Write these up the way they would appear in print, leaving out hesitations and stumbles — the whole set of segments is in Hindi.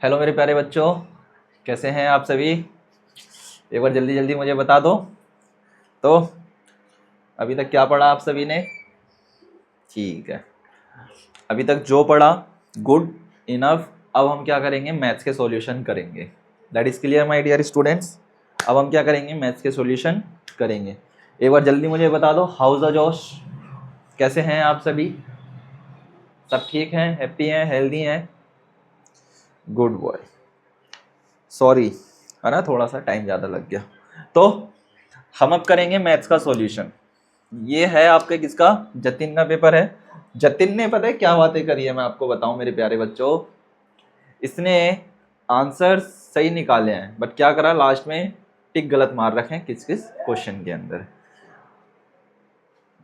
हेलो मेरे प्यारे बच्चों, कैसे हैं आप सभी? एक बार जल्दी जल्दी मुझे बता दो। तो अभी तक क्या पढ़ा आप सभी ने? ठीक है, अभी तक जो पढ़ा गुड इनफ। अब हम क्या करेंगे? मैथ्स के सॉल्यूशन करेंगे। That is clear my dear students. अब हम क्या करेंगे? मैथ्स के सॉल्यूशन करेंगे। एक बार जल्दी मुझे बता दो, हाउस द जोश, कैसे हैं आप सभी? सब ठीक हैं, हैप्पी हैं, हेल्दी हैं? Good boy. सॉरी, है ना, थोड़ा सा टाइम ज़्यादा लग गया। तो हम अब करेंगे मैथ्स का सॉल्यूशन। ये है आपके किसका? जतिन का पेपर है। जतिन ने पता है क्या बातें करी है, मैं आपको बताऊं मेरे प्यारे बच्चों। इसने आंसर सही निकाले हैं, बट क्या करा लास्ट में? टिक गलत मार रखे हैं किस किस क्वेश्चन के अंदर।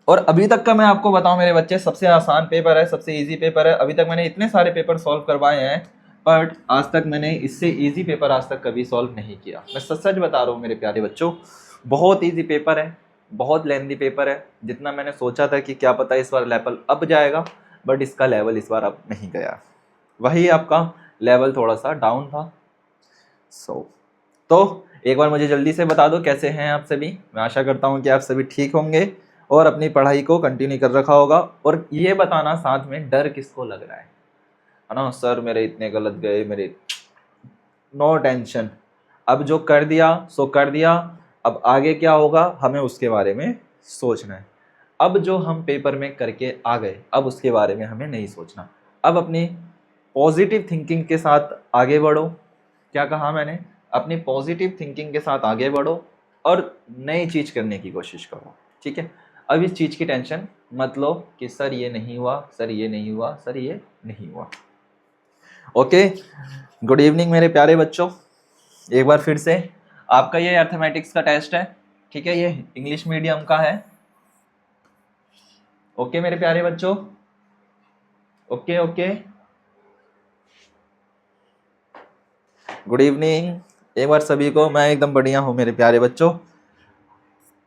और अभी तक का मैं आपको बताऊं मेरे बच्चे, सबसे आसान पेपर है, सबसे इजी पेपर है। अभी तक मैंने इतने सारे पेपर सॉल्व करवाए हैं, बट आज तक मैंने इससे इजी पेपर आज तक कभी सॉल्व नहीं किया। मैं सच सच बता रहा हूँ मेरे प्यारे बच्चों, बहुत इजी पेपर है, बहुत लेंथी पेपर है। जितना मैंने सोचा था कि क्या पता इस बार लेवल अप जाएगा, बट इसका लेवल इस बार अप नहीं गया। वही आपका लेवल थोड़ा सा डाउन था। तो एक बार मुझे जल्दी से बता दो कैसे हैं आप सभी। मैं आशा करता हूँ कि आप सभी ठीक होंगे और अपनी पढ़ाई को कंटिन्यू कर रखा होगा। और ये बताना साथ में डर किसको लग रहा है ना? सर मेरे इतने गलत गए मेरे। नो टेंशन, अब जो कर दिया सो कर दिया। अब आगे क्या होगा हमें उसके बारे में सोचना है। अब जो हम पेपर में करके आ गए, अब उसके बारे में हमें नहीं सोचना। अब अपनी पॉजिटिव थिंकिंग के साथ आगे बढ़ो। क्या कहा मैंने? अपनी पॉजिटिव थिंकिंग के साथ आगे बढ़ो और नई चीज़ करने की कोशिश करो। ठीक है, अब इस चीज़ की टेंशन मत लो कि सर ये नहीं हुआ, सर ये नहीं हुआ, सर ये नहीं हुआ। ओके, गुड इवनिंग मेरे प्यारे बच्चों। एक बार फिर से आपका ये अर्थमेटिक्स का टेस्ट है। ठीक है, ये इंग्लिश मीडियम का है। ओके मेरे प्यारे बच्चों, ओके ओके, गुड इवनिंग एक बार सभी को। मैं एकदम बढ़िया हूँ मेरे प्यारे बच्चों।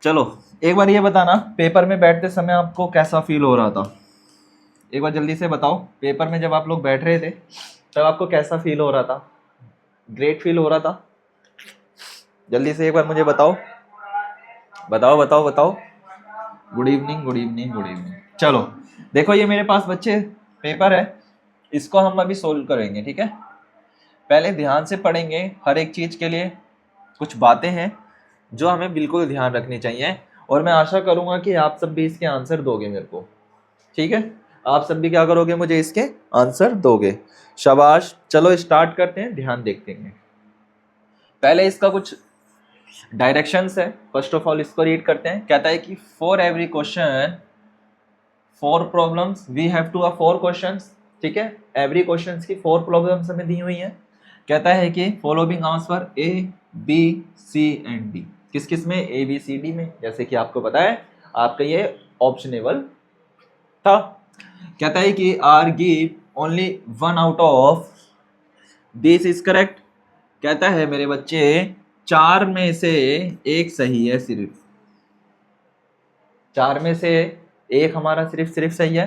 चलो एक बार ये बताना, पेपर में बैठते समय आपको कैसा फील हो रहा था? एक बार जल्दी से बताओ, पेपर में जब आप लोग बैठ रहे थे तब आपको कैसा फील हो रहा था? ग्रेट फील हो रहा था? जल्दी से एक बार मुझे बताओ, बताओ बताओ बताओ। Good evening good evening good evening. चलो देखो, ये मेरे पास बच्चे पेपर है, इसको हम अभी सोल्व करेंगे। ठीक है, पहले ध्यान से पढ़ेंगे। हर एक चीज के लिए कुछ बातें हैं जो हमें बिल्कुल ध्यान रखनी चाहिए, और मैं आशा करूंगा कि आप सब भी इसके आंसर दोगे मेरे को। ठीक है, आप सब भी क्या करोगे? मुझे इसके आंसर दोगे। शाबाश, चलो स्टार्ट करते हैं, ध्यान देखते हैं। पहले इसका कुछ डायरेक्शंस है, फर्स्ट ऑफ ऑल इसको रीड करते हैं। कहता है कि for every question 4 problems we have to 4 questions. ठीक है, एवरी क्वेश्चंस की 4 प्रॉब्लम्स हमें दी हुई हैं। कहता है कि following answer A B C and D. किस किस में? ए बी सी डी में। जैसे कि आपको पता है आपका ये ऑप्शनेबल था। कहता है कि are give only 1 out of this is correct. कहता है मेरे बच्चे 4 में से एक सही है, सिर्फ 4 में से एक हमारा सिर्फ सही है।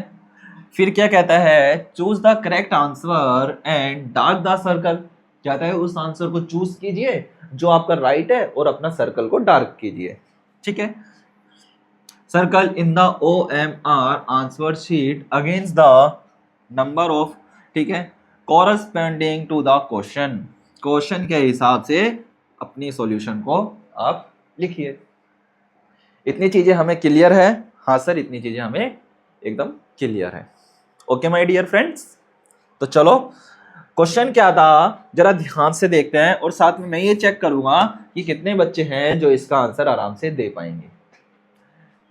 फिर क्या कहता है? Choose the correct answer and dark the circle. कहता है उस आंसर को चूज कीजिए जो आपका राइट है और अपना सर्कल को डार्क कीजिए। ठीक है, circle in the OMR answer sheet against the number of, ठीक है, corresponding to the question. Question के हिसाब से अपनी सॉल्यूशन को आप लिखिए। इतनी चीजें हमें क्लियर है? हाँ सर, इतनी चीजें हमें एकदम क्लियर है। ओके माय डियर फ्रेंड्स, तो चलो क्वेश्चन क्या था जरा ध्यान से देखते हैं, और साथ में मैं ये चेक करूंगा कि कितने बच्चे हैं जो इसका आंसर आराम से दे पाएंगे।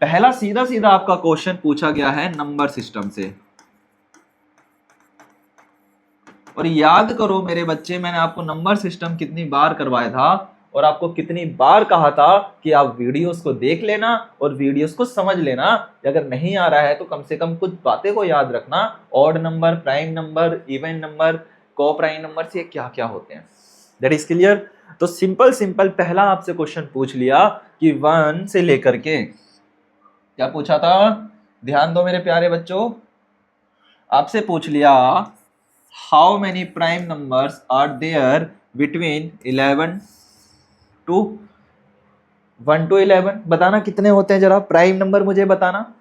पहला सीधा सीधा आपका क्वेश्चन पूछा गया है नंबर सिस्टम से। और याद करो मेरे बच्चे, मैंने आपको नंबर सिस्टम कितनी बार करवाया था और आपको कितनी बार कहा था कि आप वीडियोस को देख लेना और वीडियोस को समझ लेना। अगर नहीं आ रहा है तो कम से कम कुछ बातें को याद रखना। Odd number, prime number, even number, को प्राइम नंबर से क्या क्या होते हैं। That is clear. तो सिंपल पहला आपसे क्वेश्चन पूछ लिया कि 1 से लेकर के क्या पूछा था? ध्यान दो मेरे प्यारे बच्चों, आपसे पूछ लिया how many prime numbers are there between 11 to 1 to 11? बताना कितने होते हैं, जरा प्राइम नंबर मुझे बताना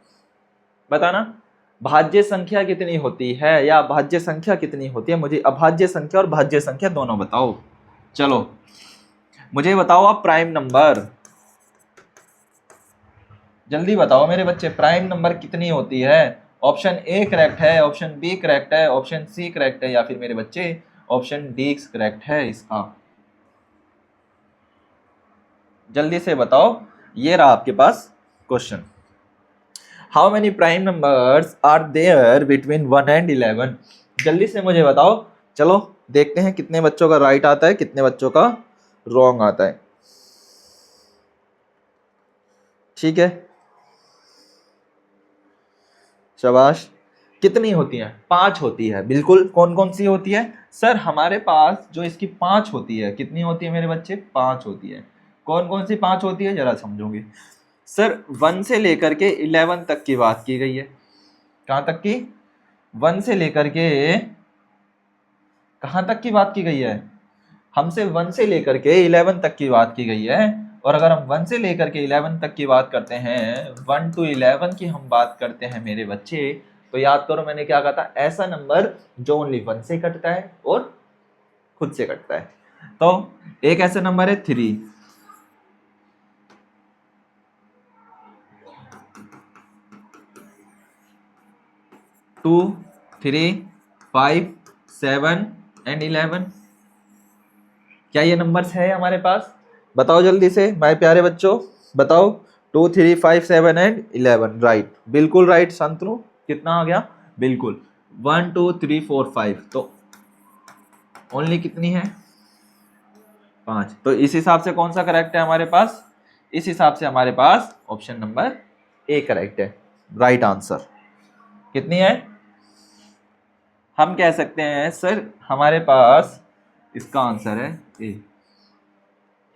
भाज्य संख्या कितनी होती है, या भाज्य संख्या कितनी होती है, मुझे अभाज्य संख्या और भाज्य संख्या दोनों बताओ। चलो मुझे बताओ आप प्राइम नंबर, जल्दी बताओ मेरे बच्चे, प्राइम नंबर कितनी होती है? ऑप्शन ए करेक्ट है, ऑप्शन बी करेक्ट है, ऑप्शन सी करेक्ट है, या फिर मेरे बच्चे ऑप्शन डी करेक्ट है इसका? जल्दी से बताओ। ये रहा आपके पास question, how many prime numbers are there between 1 and 11? जल्दी से मुझे बताओ। चलो देखते हैं कितने बच्चों का राइट आता है, कितने बच्चों का रॉन्ग आता है। ठीक है, शाबाश। कितनी होती है? 5 होती है, बिल्कुल। कौन कौन सी होती है सर? हमारे पास जो इसकी 5 होती है, कितनी होती है मेरे बच्चे? 5 होती है। कौन कौन सी 5 होती है जरा समझोगे सर? 1 से लेकर के 11 तक की बात की गई है। कहाँ तक की? 1 से लेकर के कहाँ तक की बात की गई है? हमसे 1 से लेकर के 11 तक की बात की गई है। और अगर हम 1 से लेकर के 11 तक की बात करते हैं, 1 to 11 की हम बात करते हैं मेरे बच्चे, तो याद करो मैंने क्या कहा था? ऐसा नंबर जो ओनली 1 से कटता है और खुद से कटता है। तो एक ऐसा नंबर है 3, 2, 3, 5, 7 and 11। क्या ये नंबर्स है हमारे पास? बताओ जल्दी से माय प्यारे बच्चों, बताओ। 2, 3, 5, 7 and 11, राइट, बिल्कुल राइट। शांतनु कितना आ गया? बिल्कुल 1, 2, 3, 4, 5। तो ओनली कितनी है? 5। तो इस हिसाब से कौन सा करेक्ट है हमारे पास? इस हिसाब से हमारे पास ऑप्शन नंबर ए करेक्ट है, राइट आंसर। कितनी है? हम कह सकते हैं सर हमारे पास इसका आंसर है ए।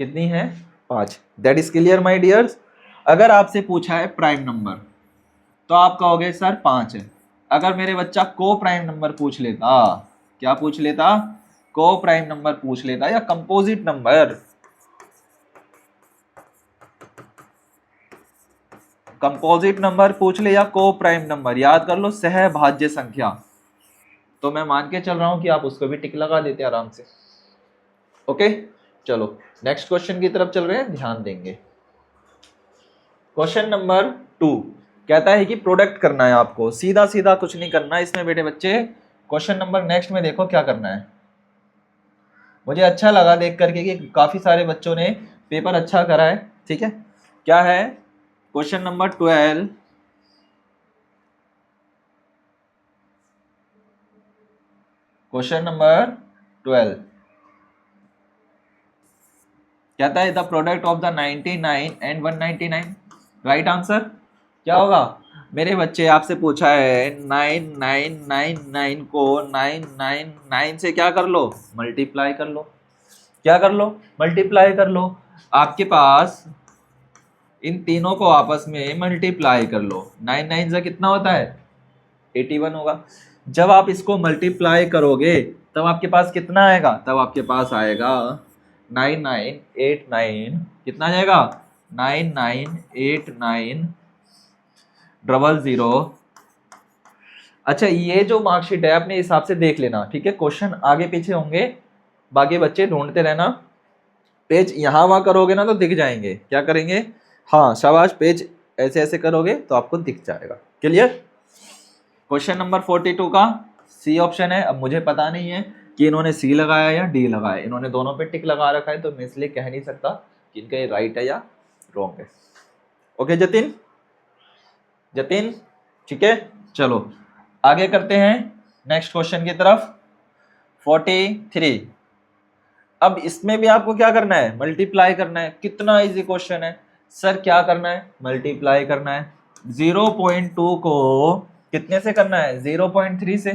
कितनी है? 5। That is clear my dears. अगर आपसे पूछा है प्राइम नंबर तो आप कहोगे सर 5 है। अगर मेरे बच्चा को प्राइम नंबर पूछ लेता, क्या पूछ लेता? को प्राइम नंबर पूछ लेता या कंपोजिट नंबर, कंपोजिट नंबर पूछ ले या को प्राइम नंबर, याद कर लो सहभाज्य संख्या, तो मैं मान के चल रहा हूं कि आप उसको भी टिक लगा देते आराम से। ओके चलो नेक्स्ट क्वेश्चन की तरफ चल रहे हैं, ध्यान देंगे। क्वेश्चन नंबर 2 कहता है कि प्रोडक्ट करना है आपको, सीधा सीधा कुछ नहीं करना है इसमें बेटे बच्चे। क्वेश्चन नंबर नेक्स्ट में देखो क्या करना है। मुझे अच्छा लगा देख करके कि काफी सारे बच्चों ने पेपर अच्छा करा है। ठीक है, क्या है क्वेश्चन नंबर 12। क्वेश्चन नंबर 12 कहता है the product of the 99 and 199, right answer क्या होगा मेरे बच्चे? आपसे पूछा है 9999 को 999 से क्या कर लो? मल्टीप्लाई कर लो। क्या कर लो? मल्टीप्लाई कर लो। आपके पास इन तीनों को आपस में मल्टीप्लाई कर लो। 9 से कितना होता है? 81 होगा। जब आप इसको मल्टीप्लाई करोगे तब आपके पास कितना आएगा? तब आपके पास आएगा 9989, कितना आ जाएगा? 998900। अच्छा ये जो मार्कशीट है अपने हिसाब से देख लेना, ठीक है? क्वेश्चन आगे पीछे होंगे, बाकी बच्चे ढूंढते रहना। पेज यहाँ वहां करोगे ना तो दिख जाएंगे। क्या करेंगे? हाँ शाबाश, पेज ऐसे ऐसे करोगे तो आपको दिख जाएगा। क्लियर? क्वेश्चन नंबर 42 का सी ऑप्शन है। अब मुझे पता नहीं है कि इन्होंने सी लगाया या डी लगाया, इन्होंने दोनों पे टिक लगा रखा है, तो मैं इसलिए कह नहीं सकता कि इनका ये राइट है या रॉन्ग है। ओके जतिन, जतिन ठीक है, चलो आगे करते हैं नेक्स्ट क्वेश्चन की तरफ। 43। अब इसमें भी आपको क्या करना है? मल्टीप्लाई करना है। कितना इजी क्वेश्चन है सर, क्या करना है? मल्टीप्लाई करना है। 0.2 को कितने से करना है? 0.3 से।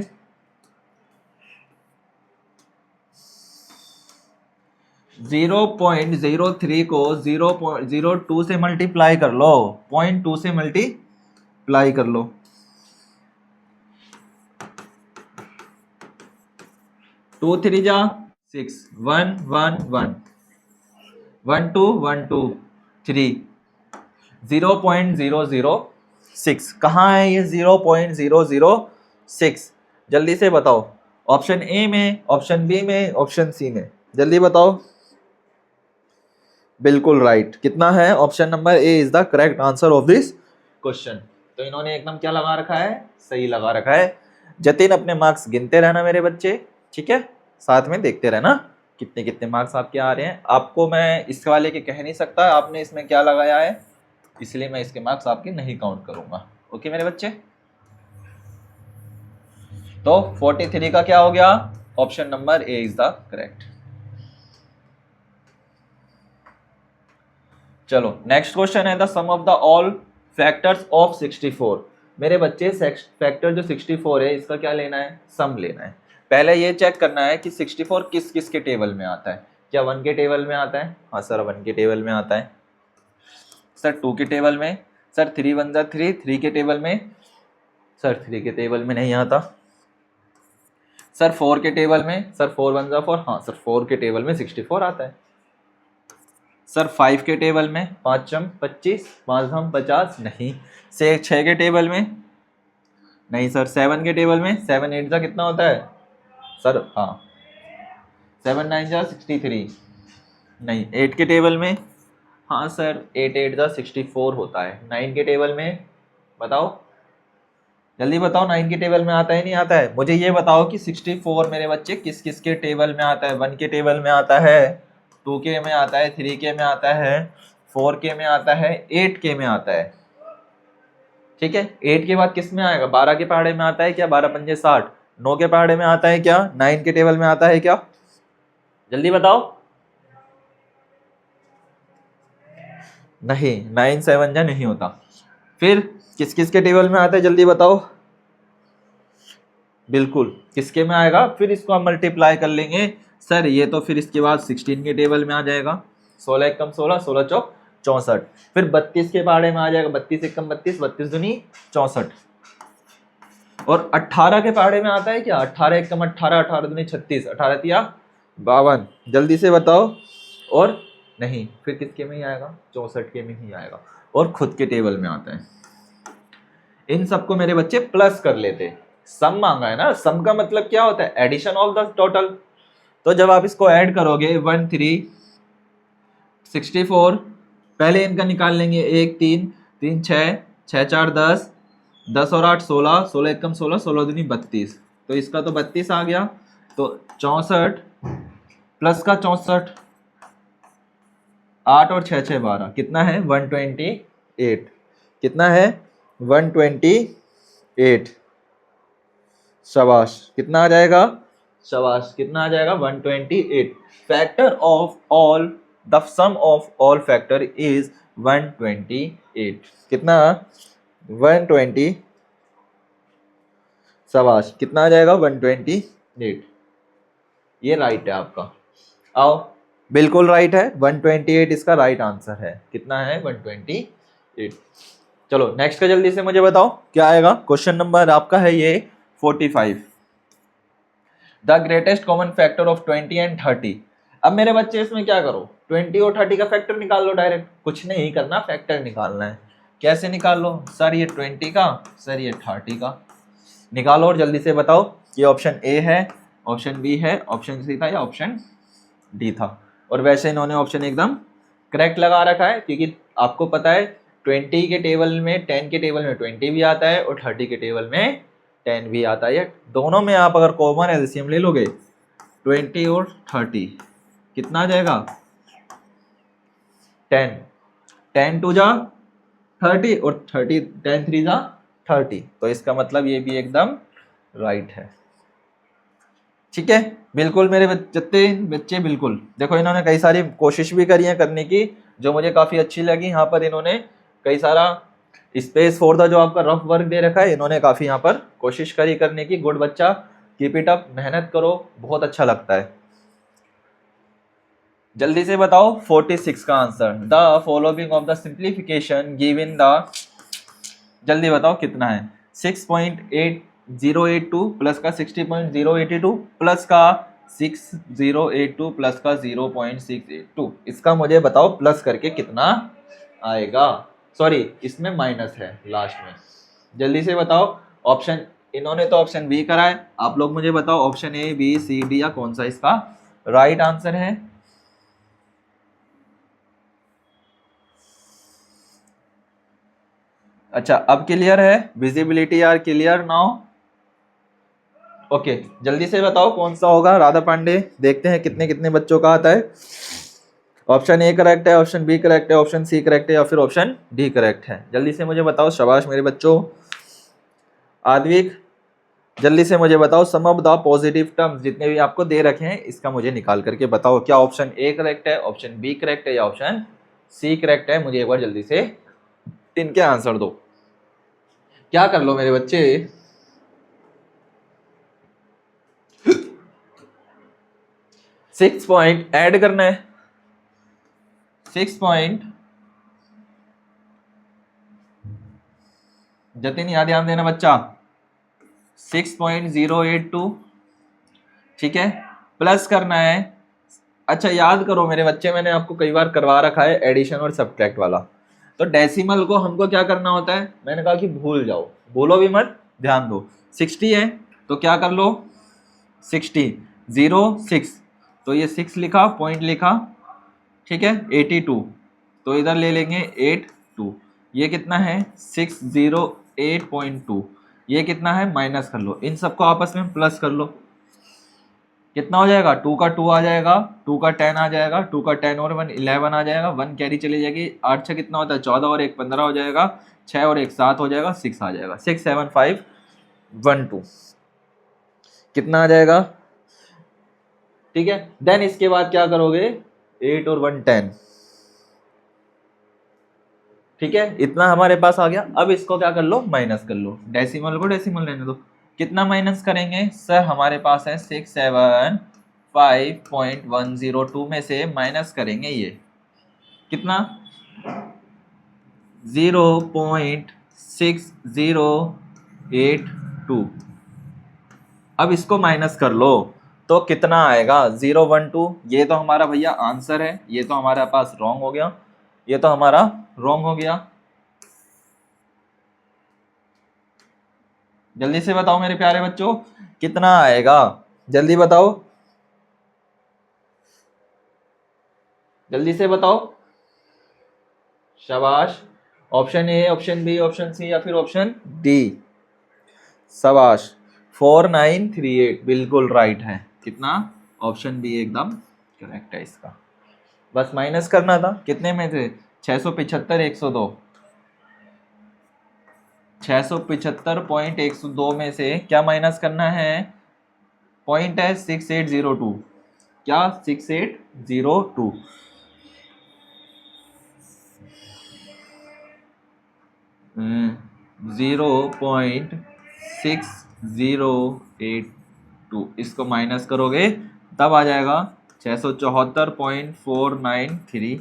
0.03 को 0.02 से मल्टीप्लाई कर लो, 0.2 से मल्टीप्लाई कर लो। 2 3 जा 6, 1 1 1, 1 2 1 2 3, 0.006। कहाँ है ये 0.006? जल्दी से बताओ। ऑप्शन ए में, ऑप्शन बी में, ऑप्शन सी में, जल्दी बताओ। बिल्कुल राइट। कितना है? Option number A is the correct answer of this question. तो इन्होंने एकदम क्या लगा रखा है? सही लगा रखा है। जतिन अपने मार्क्स गिनते रहना मेरे बच्चे, ठीक है, साथ में देखते रहना कितने कितने मार्क्स आपके आ रहे हैं। आपको मैं इस वाले के कह नहीं सकता आपने इसमें क्या लगाया है, इसलिए मैं इसके मार्क्स आपके नहीं काउंट करूंगा। ओके मेरे बच्चे, तो 43 का क्या हो गया? Option number A is the correct. चलो नेक्स्ट क्वेश्चन है the sum of the all factors of 64। मेरे बच्चे फैक्टर जो 64 है इसका क्या लेना है? सम लेना है। पहले ये चेक करना है कि 64 किस किस के टेबल में आता है। क्या 1 के टेबल में आता है? हाँ सर 1 के टेबल में आता है। सर 2 के टेबल में? सर 3 1 जा 3, 3 के टेबल में? सर 3 के टेबल में नहीं आता। सर 4 के टेबल में? सर 4 1 जा 4, हाँ सर 4 के टेबल में 64 आता है। सर 5 के टेबल में? 5 चम 25, 5 हम 50, नहीं। से 6 के टेबल में? नहीं सर। 7 के टेबल में? 7 8 जा कितना होता है सर? हाँ 7 9 जा 63, नहीं। 8 के टेबल में? हाँ सर 8 8 जा 64 होता है। 9 के टेबल में? बताओ जल्दी बताओ, 9 के टेबल में आता है नहीं आता है? मुझे ये बताओ कि 64 मेरे बच्चे किस किस के टेबल में आता है? 1 के टेबल में आता है, 2 के में आता है, 3 के में आता है, 4 के में आता है, 8 के में आता है। ठीक है, 8 के बाद किस में आएगा? 12 के पहाड़े में आता है क्या? 12 पंजे 60। 9 के पहाड़े में आता है क्या? 9 के टेबल में आता है क्या? जल्दी बताओ। नहीं, 9 7 जा नहीं होता। फिर किस किस के टेबल में आता है? जल्दी बताओ। बिल्कुल किसके में आएगा? फिर इसको हम मल्टीप्लाई कर लेंगे सर, ये तो फिर इसके बाद 16 के टेबल में आ जाएगा। 16 एकम 16, 16 चौक 64। फिर 32 के पहाड़े में आ जाएगा। 32 एकम 32, 32 दूनी 64। और 18 के पहाड़े में आता है क्या? 18 एकम 18, 18 दूनी 36, 18 तिया 52। जल्दी से बताओ। और नहीं, फिर किसके में ही आएगा? 64 के में ही आएगा। और खुद के टेबल में आता है। इन सबको मेरे बच्चे प्लस कर लेते। सम मांगा है ना, सम का मतलब क्या होता है? Addition of the total. तो जब आप इसको ऐड करोगे 1 3 64, पहले इनका निकाल लेंगे। 1 3 3 6, 6 4 10, 10 और 8 16, 16 एकम 16, 16 दूनी 32। तो इसका तो 32 आ गया। तो 64 प्लस का 64, 8 और 6 6 12, कितना है? 128। कितना है? 128। शाबाश, कितना आ जाएगा? शाबाश, कितना आ जाएगा? 128। Factor of all, the sum of all factor is 128। कितना? 120। शाबाश, कितना आ जाएगा? 128। ये राइट है आपका। आओ, बिल्कुल राइट है। 128 इसका राइट आंसर है। कितना है? 128। चलो नेक्स्ट का जल्दी से मुझे बताओ क्या आएगा। क्वेश्चन नंबर आपका है ये 45। The greatest common factor of 20 and 30। अब मेरे बच्चे इसमें क्या करो? 20 और 30 का फैक्टर निकाल लो डायरेक्ट। कुछ नहीं करना, फैक्टर निकालना है। कैसे निकाल लो? सर ये 20 का, सर ये 30 का। निकालो और जल्दी से बताओ। ये ऑप्शन ए है, ऑप्शन बी है, ऑप्शन सी था या ऑप्शन डी था? और वैसे इन्होंने ऑप्शन एकदम करेक्ट लगा रखा है, क्योंकि आपको पता है 20 के टेबल में, 10 के टेबल में 20 भी आता है और 30 के टेबल में 10 भी आता है। दोनों में आप अगर कॉमन एलसीएम ले लोगे 20 और 30, कितना आ जाएगा? 10। 10 2 जा 30 और 30 10 3 जा 30। तो इसका मतलब ये भी एकदम राइट है। ठीक है, बिल्कुल मेरे बच्चे बिल्कुल। देखो इन्होंने कई सारी कोशिश भी करी है करने की, जो मुझे काफ़ी अच्छी लगी। यहाँ पर इन्होंने कई सारा स्पेस फॉर द जो आपका रफ वर्क दे रखा है, इन्होंने काफ़ी यहाँ पर कोशिश करी करने की। गुड बच्चा, कीप इट अप, मेहनत करो, बहुत अच्छा लगता है। जल्दी से बताओ 46 का answer. The following of the simplification given the, जल्दी बताओ कितना है? 6.8082 प्लस का 60.082 प्लस का 6082 प्लस का 0.682, इसका मुझे बताओ प्लस करके कितना आएगा। सॉरी, इसमें माइनस है लास्ट में, जल्दी से बताओ। ऑप्शन, इन्होंने तो ऑप्शन बी करा है, आप लोग मुझे बताओ option A B C D या कौन सा इसका राइट आंसर है। अच्छा, अब क्लियर है, visibility are clear now. Okay, जल्दी से बताओ कौन सा होगा राधा पांडे, देखते हैं कितने कितने बच्चों का आता है। ऑप्शन ए करेक्ट है, ऑप्शन बी करेक्ट है, ऑप्शन सी करेक्ट है या फिर ऑप्शन डी करेक्ट है, जल्दी से मुझे बताओ। शाबाश मेरे बच्चों। आद्विक, जल्दी से मुझे बताओ सम ऑफ द पॉजिटिव टर्म्स जितने भी आपको दे रखे हैं इसका मुझे निकाल करके बताओ, क्या ऑप्शन ए करेक्ट है, ऑप्शन बी करेक्ट है या ऑप्शन सी करेक्ट है। मुझे एक बार जल्दी से इनके आंसर दो। क्या कर लो मेरे बच्चे, 6 पॉइंट ऐड करना है, 6 पॉइंट, जतिन याद ध्यान देना बच्चा, 6.082, ठीक है, प्लस करना है। अच्छा याद करो मेरे बच्चे, मैंने आपको कई बार करवा रखा है एडिशन और सब्ट्रैक्ट वाला। तो डेसिमल को हमको क्या करना होता है, मैंने कहा कि भूल जाओ, बोलो भी मत, ध्यान दो। 60 है तो क्या कर लो, 60 06, तो ये 6 लिखा, पॉइंट लिखा, ठीक है। 82 तो इधर ले लेंगे 82, ये कितना है 608.2, ये कितना है माइनस कर लो, इन सबको आपस में प्लस कर लो, कितना हो जाएगा, 2 का 2 आ जाएगा, 2 का 10 आ जाएगा, 2 का 10 और 1 11 आ जाएगा, 1 कैरी चली जाएगी, 8 6 कितना होता है 14 और 1 15 हो जाएगा, 6 और 1 7 हो जाएगा, 6 आ जाएगा, 67512 कितना आ जाएगा, ठीक है। देन इसके बाद क्या करोगे, 8 और 1 10, ठीक है, इतना हमारे पास आ गया। अब इसको क्या कर लो, माइनस कर लो, डेसिमल को डेसिमल रहने दो। कितना माइनस करेंगे सर, हमारे पास है 675.102 में से माइनस करेंगे ये कितना 0.6082। अब इसको माइनस कर लो तो कितना आएगा 012, ये तो हमारा भैया आंसर है, ये तो हमारे पास रॉन्ग हो गया, ये तो हमारा रॉन्ग हो गया। जल्दी से बताओ मेरे प्यारे बच्चों कितना आएगा, जल्दी बताओ, जल्दी से बताओ। शाबाश, option A, option B, option C या फिर ऑप्शन डी। शाबाश, 4938 बिल्कुल राइट है। कितना, ऑप्शन बी एकदम करेक्ट है इसका। बस माइनस करना था, कितने में थे 675 102, 675.102 में से क्या माइनस करना है, पॉइंट है 6802, क्या 6802, 0.6082, इसको माइनस करोगे तब आ जाएगा 674.4938,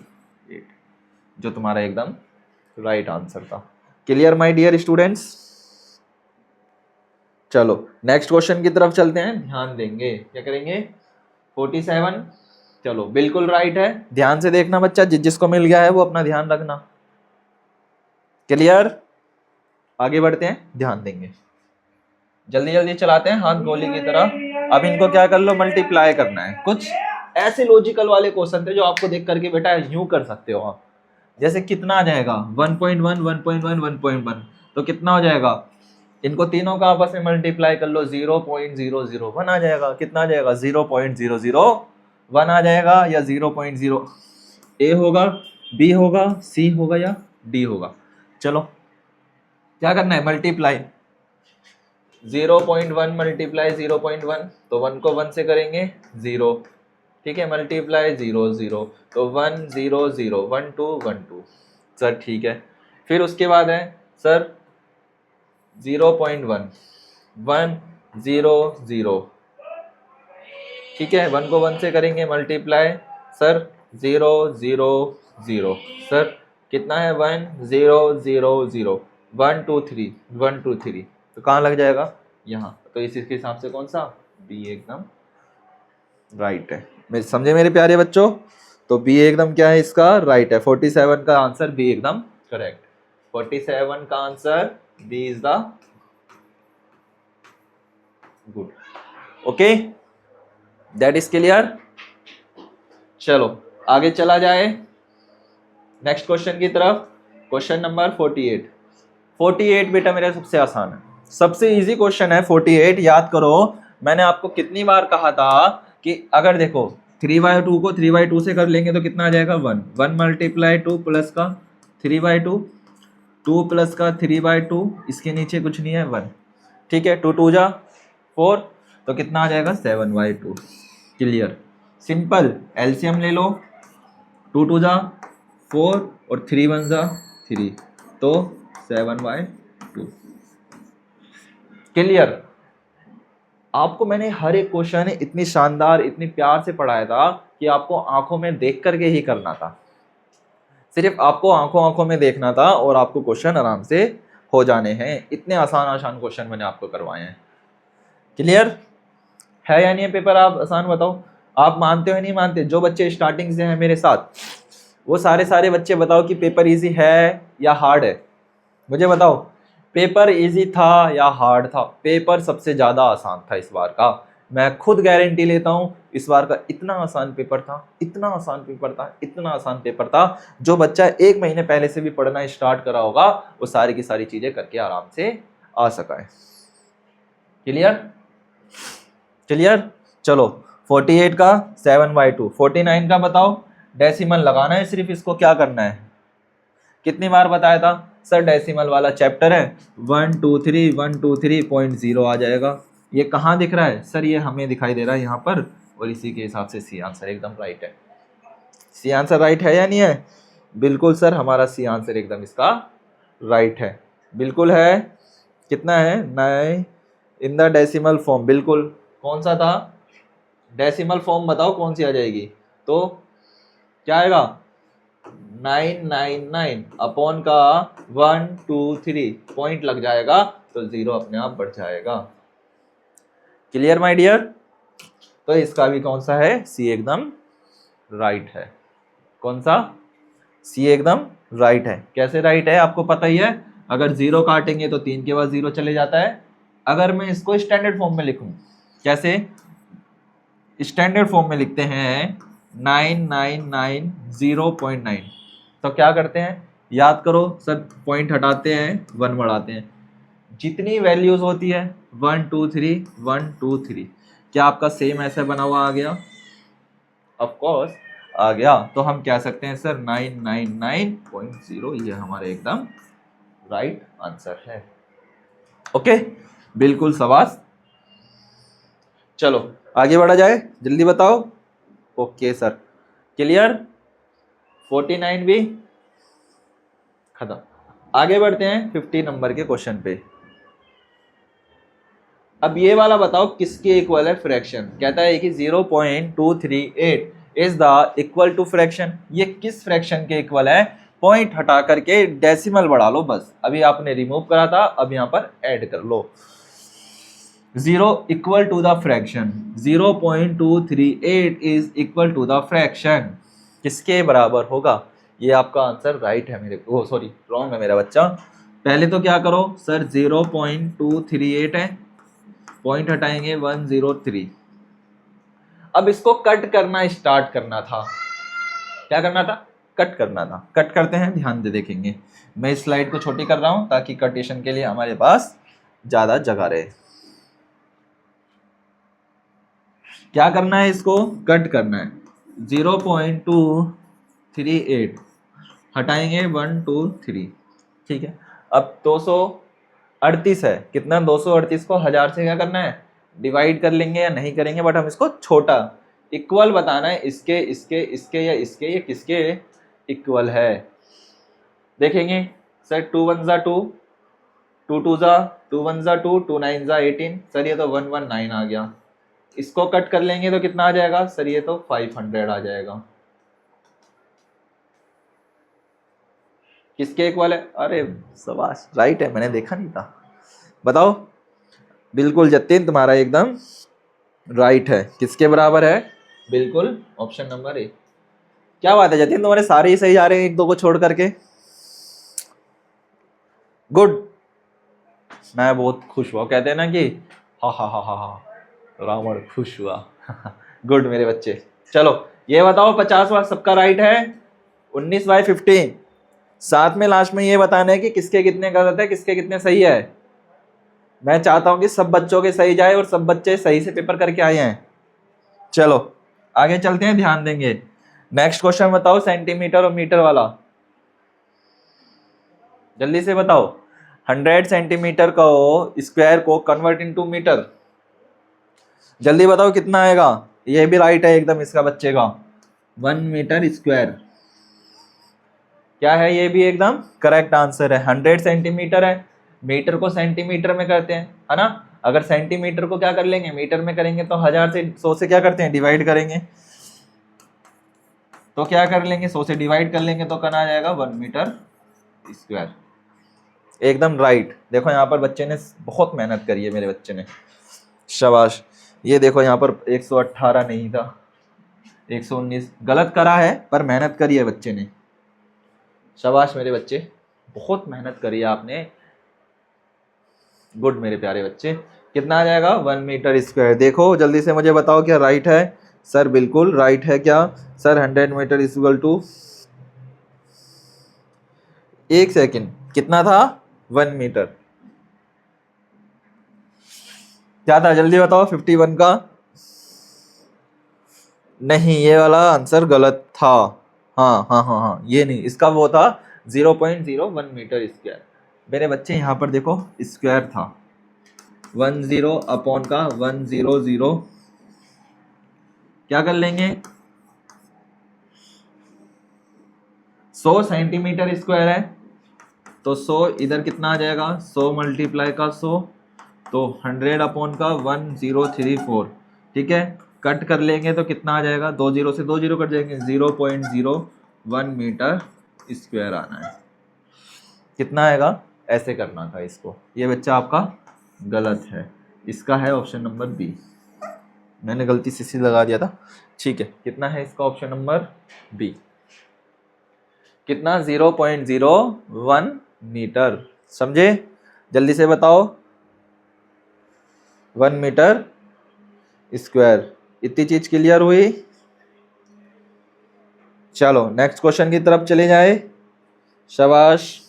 जो तुम्हारा एकदम राइट आंसर था। Clear my dear students. चलो नेक्स्ट क्वेश्चन की तरफ चलते हैं, ध्यान देंगे, क्या करेंगे 47, चलो बिल्कुल राइट है, ध्यान से देखना बच्चा, जिसको मिल गया है वो अपना ध्यान रखना। क्लियर, आगे बढ़ते हैं, ध्यान देंगे, जल्दी जल्दी चलाते हैं हाथ गोली की तरह। अब इनको क्या कर लो, मल्टीप्लाई करना है। कुछ ऐसे लॉजिकल वाले क्वेश्चन थे जो आपको देख करके बेटा यूं कर सकते हो आप, जैसे कितना आ जाएगा 1.1 1.1 1.1, तो कितना हो जाएगा, इनको तीनों का आपस में मल्टीप्लाई कर लो, 0.001 आ जाएगा, कितना आ जाएगा 0.001 आ जाएगा, या 0.0 ए होगा, बी होगा, सी होगा या डी होगा। चलो क्या करना है, मल्टीप्लाई 0.1 मल्टीप्लाई 0.1, तो 1 को 1 से करेंगे 0, ठीक है, मल्टीप्लाई 0 0, तो 1 0 0 1 2 1 2, सर ठीक है। फिर उसके बाद है सर 0.1 1 0 0, ठीक है, 1 को 1 से करेंगे मल्टीप्लाई, सर 0 0 0, सर कितना है 1 0 0 0 1 2 3 1 2 3, तो कहाँ लग जाएगा यहाँ, तो इसके हिसाब से कौन सा, बी एकदम राइट है। मेरे समझे मेरे प्यारे बच्चों? तो बी एकदम क्या है इसका? राइट है। 47 का आंसर बी एकदम करेक्ट। 47 का answer B is the good. Okay, that is clear. चलो आगे चला जाए नेक्स्ट क्वेश्चन की तरफ। Question number 48। 48 बेटा मेरा सबसे आसान है, सबसे इजी क्वेश्चन है 48। याद करो, मैंने आपको कितनी बार कहा था कि अगर देखो 3/2 को 3/2 से कर लेंगे तो कितना आ जाएगा? 1। 1 मल्टीप्लाई 2 प्लस का 3/2, 2 प्लस का 3/2, इसके नीचे कुछ नहीं है 1। ठीक है, 2 2 जा 4, तो कितना आ जाएगा? 7/2। Clear, simple. एलसीएम ले लो, 2 2 जा 4 और 3 1 जा 3, तो 7/2। क्लियर। आपको मैंने हर एक क्वेश्चन इतनी शानदार इतनी प्यार से पढ़ाया था कि आपको आंखों में देख करके ही करना था। सिर्फ आपको आंखों आंखों में देखना था और आपको क्वेश्चन आराम से हो जाने हैं। इतने आसान आसान क्वेश्चन मैंने आपको करवाए हैं। क्लियर है या नहीं है पेपर? आप आसान बताओ, आप मानते हो या नहीं मानते? जो बच्चे स्टार्टिंग से हैं मेरे साथ, वो सारे बच्चे बताओ कि पेपर इजी है या हार्ड है। मुझे बताओ, पेपर इजी था या हार्ड था? पेपर सबसे ज्यादा आसान था इस बार का, मैं खुद गारंटी लेता हूं। इस बार का इतना आसान पेपर था, इतना आसान पेपर था, इतना आसान पेपर था, जो बच्चा 1 महीने पहले से भी पढ़ना स्टार्ट करा होगा वो सारी की सारी चीजें करके आराम से आ सका है। Clear clear. चलो 48 का 7/2, 49 का बताओ। डेसिमल लगाना है सिर्फ, इसको क्या करना है? कितनी बार बताया था सर? डेसिमल वाला चैप्टर है, 1 2 3 1 2 3.0 आ जाएगा। ये कहाँ दिख रहा है सर? ये हमें दिखाई दे रहा है यहाँ पर, और इसी के हिसाब से सी आंसर एकदम राइट है। सी आंसर राइट है या नहीं है? बिल्कुल सर, हमारा सी आंसर एकदम इसका राइट है, बिल्कुल है। कितना है? 9 इन द डेसिमल फॉर्म, बिल्कुल। कौन सा था? डेसिमल फॉर्म बताओ कौन सी आ जाएगी? तो क्या आएगा? 999 अपॉन का 1 2 3 पॉइंट लग जाएगा तो 0 अपने आप बढ़ जाएगा। Clear my dear? तो इसका भी कौन सा है? सी एकदम राइट है। कौन सा? सी एकदम राइट है। कैसे राइट है आपको पता ही है, अगर 0 काटेंगे तो 3 के बाद 0 चले जाता है। अगर मैं इसको स्टैंडर्ड फॉर्म में लिखूं, कैसे? स्टैंडर्ड फॉर्म में लिखते हैं 9990.9, तो क्या करते हैं? याद करो सर, पॉइंट हटाते हैं 1 बढ़ाते हैं। जितनी वैल्यूज होती है 1 2 3 1 2 3, क्या आपका सेम ऐसे बना हुआ आ गया? ऑफ कोर्स आ गया। तो हम कह सकते हैं सर 999.0 ये हमारा एकदम राइट आंसर है। ओके, बिल्कुल शाबाश। चलो आगे बढ़ा जाए, जल्दी बताओ। Okay sir, clear. 49 भी खत्म। आगे बढ़ते हैं 50 नंबर के क्वेश्चन पे। अब ये वाला बताओ किसके इक्वल है फ्रैक्शन? कहता है कि 0.238 is the equal to fraction. ये किस फ्रैक्शन के इक्वल है? पॉइंट हटा करके डेसिमल बढ़ा लो बस। अभी आपने रिमूव करा था, अब यहाँ पर ऐड कर लो। 0 equal to the fraction, 0.238 is equal to the fraction, किसके बराबर होगा? ये आपका आंसर राइट है मेरे को, सॉरी रॉन्ग है मेरा बच्चा। पहले तो क्या करो सर, 0.238 है, पॉइंट हटाएंगे 103। अब इसको कट करना स्टार्ट करना था। क्या करना था? कट करना था। कट करते हैं, ध्यान दे देखेंगे। मैं इस स्लाइड को छोटी कर रहा हूं ताकि कटेशन के लिए हमारे पास ज्यादा जगह रहे। क्या करना है? इसको कट करना है। 0.238 हटाएंगे 1 2 3, ठीक है। अब 238 है, कितना? 238 को 1000 से क्या करना है? डिवाइड कर लेंगे या नहीं करेंगे, बट हम इसको छोटा इक्वल बताना है। इसके इसके इसके या इसके ये किसके इक्वल है देखेंगे सर। 2 1 जा 2, 2 2 जा 2 1 जा 2, 2 9 जा 18 सर, ये तो 119 आ गया। इसको कट कर लेंगे तो कितना आ जाएगा सर? ये तो 500 आ जाएगा। किसके इक्वल है? अरे शाबाश, राइट है, मैंने देखा नहीं था। बताओ। बिल्कुल जतिन, तुम्हारा एकदम राइट है। किसके बराबर है? बिल्कुल ऑप्शन नंबर ए। क्या बात है जतिन, तुम्हारे सारे ही सही आ रहे हैं एक दो को छोड़ करके। गुड, मैं बहुत खुश हुआ। कहते हैं ना कि हा हा हा हा हा रावण खुश हुआ। गुड मेरे बच्चे। चलो ये बताओ 50 सबका राइट है, 19/15। साथ में लास्ट में ये बताना है कि किसके कितने गलत है किसके कितने सही है। मैं चाहता हूं कि सब बच्चों के सही जाए और सब बच्चे सही से पेपर करके आए हैं। चलो आगे चलते हैं, ध्यान देंगे। नेक्स्ट क्वेश्चन बताओ सेंटीमीटर और मीटर वाला, जल्दी से बताओ। 100 सेंटीमीटर को स्क्वायर को कन्वर्ट इनटू मीटर, जल्दी बताओ कितना आएगा। ये भी राइट है एकदम इसका बच्चे का, 1 मीटर स्क्वायर। क्या है, ये भी एकदम करेक्ट आंसर है। 100 सेंटीमीटर है, मीटर को सेंटीमीटर में करते हैं, है ना। अगर सेंटीमीटर को क्या कर लेंगे, मीटर में करेंगे तो 1000 से 100 से क्या करते हैं, डिवाइड करेंगे। तो क्या कर लेंगे, 100 से डिवाइड कर लेंगे तो करना आ जाएगा 1 मीटर स्क्वायर। एकदम राइट। देखो यहाँ पर बच्चे ने बहुत मेहनत करी है, मेरे बच्चे ने, शाबाश। ये देखो यहाँ पर 118 नहीं था, 119 गलत करा है, पर मेहनत करी है बच्चे ने। शाबाश मेरे बच्चे, बहुत मेहनत करी है आपने। गुड मेरे प्यारे बच्चे। कितना आ जाएगा, 1 मीटर स्क्वायर। देखो जल्दी से मुझे बताओ क्या राइट है। सर बिल्कुल राइट है। क्या सर, 100 मीटर इक्वल टू, एक सेकेंड कितना था, 1 मीटर। क्या था जल्दी बताओ, 51 का नहीं, ये वाला आंसर गलत था। हाँ हाँ हाँ हाँ, ये नहीं, इसका वो था 0.01 मीटर स्क्वायर। मेरे बच्चे यहाँ पर देखो स्क्वायर था, 10 अपॉन का 100, क्या कर लेंगे, 100 सेंटीमीटर स्क्वायर है तो 100 इधर कितना आ जाएगा, 100 मल्टीप्लाई का 100, तो 100 अपॉन का 1034। ठीक है, कट कर लेंगे तो कितना आ जाएगा, 2 जीरो से 2 जीरो कट जाएंगे, 0.01 मीटर स्क्वायर आना है। कितना आएगा, ऐसे करना था इसको। ये बच्चा आपका गलत है, इसका है ऑप्शन नंबर बी। मैंने गलती से सी लगा दिया था। ठीक है, कितना है इसका ऑप्शन नंबर बी। कितना, 0.01 मीटर। समझे, जल्दी से बताओ, 1 मीटर स्क्वायर। इतनी चीज क्लियर हुई। चलो नेक्स्ट क्वेश्चन की तरफ चले जाए। शाबाश।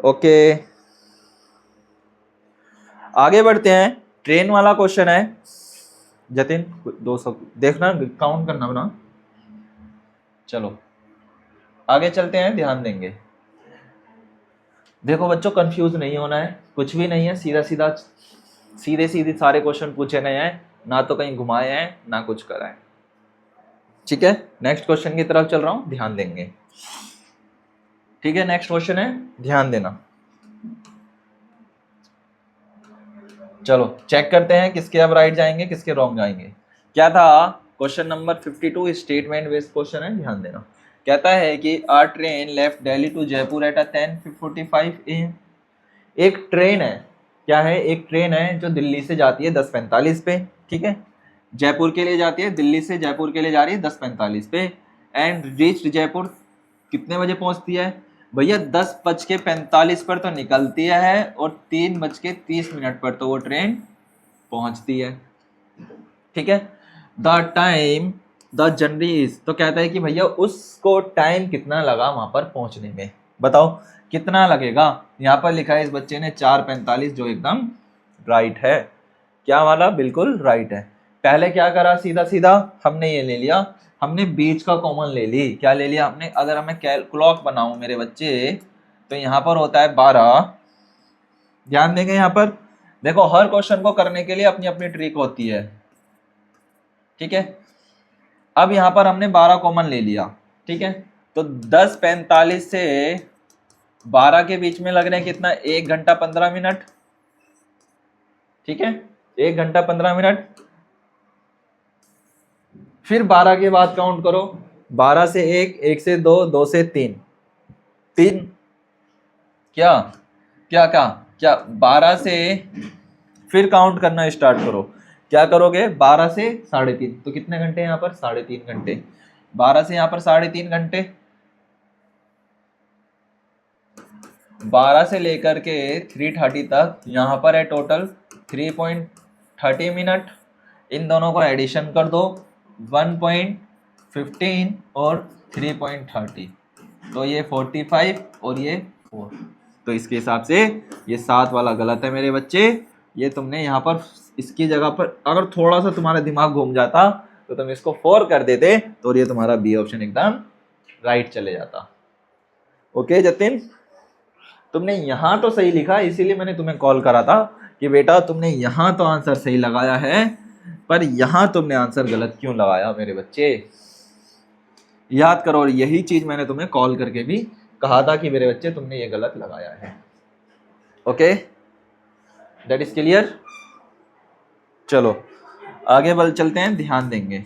ओके आगे बढ़ते हैं। ट्रेन वाला क्वेश्चन है जतिन, 200 देखना, काउंट करना बना। चलो आगे चलते हैं, ध्यान देंगे। देखो बच्चों, कंफ्यूज नहीं होना है, कुछ भी नहीं है, सीधा सीधा सीधे सीधे सारे क्वेश्चन पूछे गए हैं, ना तो कहीं घुमाए हैं ना कुछ करा है। ठीक है, नेक्स्ट क्वेश्चन की तरफ चल रहा हूं, ध्यान देंगे। ठीक है, नेक्स्ट क्वेश्चन है, ध्यान देना। चलो चेक करते हैं किसके अब राइट जाएंगे किसके रॉन्ग जाएंगे। क्या था, question number 52 statement based question है, ध्यान देना। कहता है कि a train left Delhi to Jaipur at 10:45 AM। एक ट्रेन है, क्या है, एक ट्रेन है जो दिल्ली से जाती है 10:45 पे। ठीक है, जयपुर के लिए जाती है, दिल्ली से जयपुर के लिए जा रही है 10:45 पे। एंड रीच जयपुर कितने बजे पहुंचती है भैया, 10:45 पर तो निकलती है और 3:30 पर तो वो ट्रेन पहुंचती है। ठीक है, the time the journey is, तो कहता है कि भैया उसको टाइम कितना लगा वहां पर पहुंचने में, बताओ कितना लगेगा। यहाँ पर लिखा है इस बच्चे ने 4:45, जो एकदम राइट है। क्या वाला, बिल्कुल राइट है। पहले क्या करा, सीधा सीधा हमने ये ले लिया, हमने बीच का कॉमन ले ली। क्या ले लिया हमने, अगर मैं क्लॉक बनाऊं मेरे बच्चे, तो यहाँ पर होता है 12। ध्यान देंगे यहाँ पर, देखो हर क्वेश्चन को करने के लिए अपनी अपनी ट्रिक होती है। ठीक है, अब यहाँ पर हमने 12 कॉमन ले लिया। ठीक है, तो 10:45 से 12 के बीच में लग रहे हैं कितना, 1 घंटा 15 मिनट। ठीक है, 1 घंटा 15 मिनट। फिर 12 के बाद काउंट करो, 12 से 1, 1 से 2, 2 से 3, 3 क्या क्या क्या क्या 12 से फिर काउंट करना स्टार्ट करो। क्या करोगे 12 से 3.5, तो कितने घंटे यहाँ पर 3.5 घंटे। 12 से यहाँ पर 3.5 घंटे, 12 से लेकर के 3:30 तक यहाँ पर है टोटल 3.30 मिनट। इन दोनों को एडिशन कर दो 1.15 और 3.30, तो ये 45 और ये 4। तो इसके हिसाब से ये 7 वाला गलत है मेरे बच्चे। ये तुमने यहाँ पर इसकी जगह पर अगर थोड़ा सा तुम्हारा दिमाग घूम जाता तो तुम इसको 4 कर देते, तो ये तुम्हारा बी ऑप्शन एकदम राइट चले जाता। ओके जतिन, तुमने यहाँ तो सही लिखा, इसीलिए मैंने तुम्हें कॉल करा था कि बेटा तुमने यहाँ तो आंसर सही लगाया है, पर यहाँ तुमने आंसर गलत क्यों लगाया मेरे बच्चे। याद करो, और यही चीज मैंने तुम्हें कॉल करके भी कहा था कि मेरे बच्चे तुमने ये गलत लगाया है। Okay, that is clear. चलो आगे बढ़ चलते हैं, ध्यान देंगे।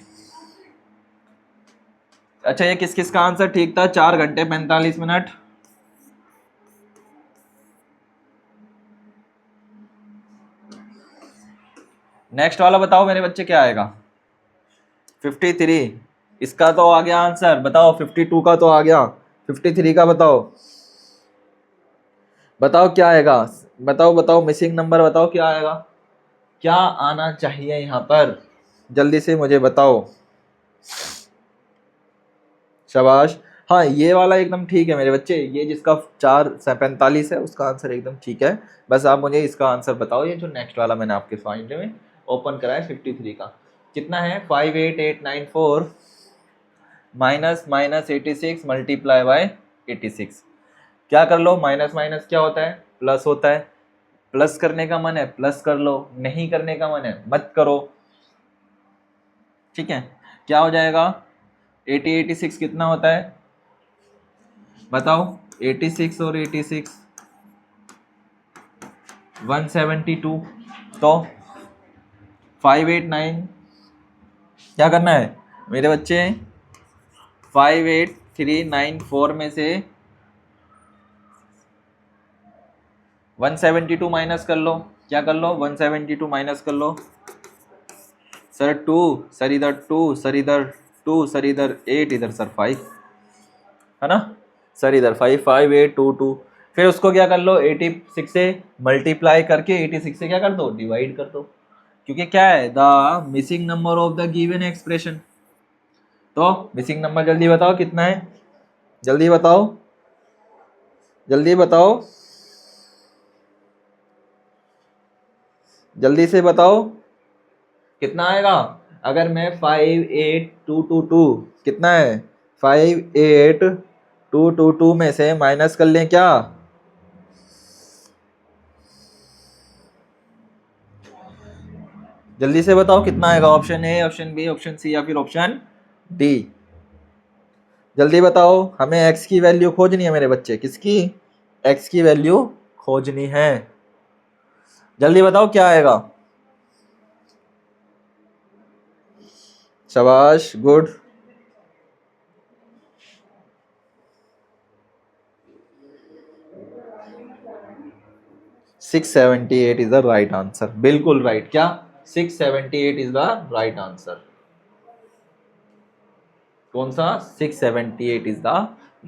अच्छा, ये किस किस का आंसर ठीक था? 4 घंटे 45 मिनट। नेक्स्ट वाला बताओ मेरे बच्चे क्या आएगा? 53, इसका तो आ गया आंसर। बताओ 52 का तो आ गया, 53 का बताओ। बताओ क्या आएगा, बताओ बताओ, मिसिंग नंबर बताओ क्या आएगा, क्या आना चाहिए यहाँ पर, जल्दी से मुझे बताओ। शाबाश। हाँ ये वाला एकदम ठीक है मेरे बच्चे, ये जिसका 4:45 है उसका आंसर एकदम ठीक है। बस आप मुझे इसका आंसर बताओ, ये जो नेक्स्ट वाला मैंने आपके फाइंड में ओपन करा है 53 का, कितना है? 58894 माइनस माइनस 86 मल्टीप्लाई बाय 86। क्या कर लो, माइनस माइनस क्या होता है? प्लस होता है। प्लस करने का मन है प्लस कर लो, नहीं करने का मन है मत करो। ठीक है, क्या हो जाएगा? 86 कितना होता है बताओ? 86 और 86 172, तो 589 क्या करना है मेरे बच्चे? 58394 में से 172 माइनस कर लो। क्या कर लो? 172 माइनस कर लो। सर 2, सर इधर 2, सर इधर 2, सर इधर 8, इधर सर 5 है ना, सर इधर 5, 5822। फिर उसको क्या कर लो? 86 से मल्टीप्लाई करके 86 से क्या कर दो? डिवाइड कर दो, क्योंकि क्या है? The missing number of the given expression. तो मिसिंग नंबर जल्दी बताओ कितना है, जल्दी बताओ, जल्दी बताओ, जल्दी से बताओ कितना आएगा। अगर मैं 58222 कितना है 58222 में से माइनस कर लें क्या? जल्दी से बताओ कितना आएगा। Option A, option B, option C या फिर ऑप्शन डी? जल्दी बताओ, हमें x की वैल्यू खोजनी है मेरे बच्चे। किसकी? x की वैल्यू खोजनी है। जल्दी बताओ क्या आएगा। शाबाश, good. 678 is the right answer. बिल्कुल राइट। क्या? 678 इज द राइट आंसर। कौन सा? 678 इज द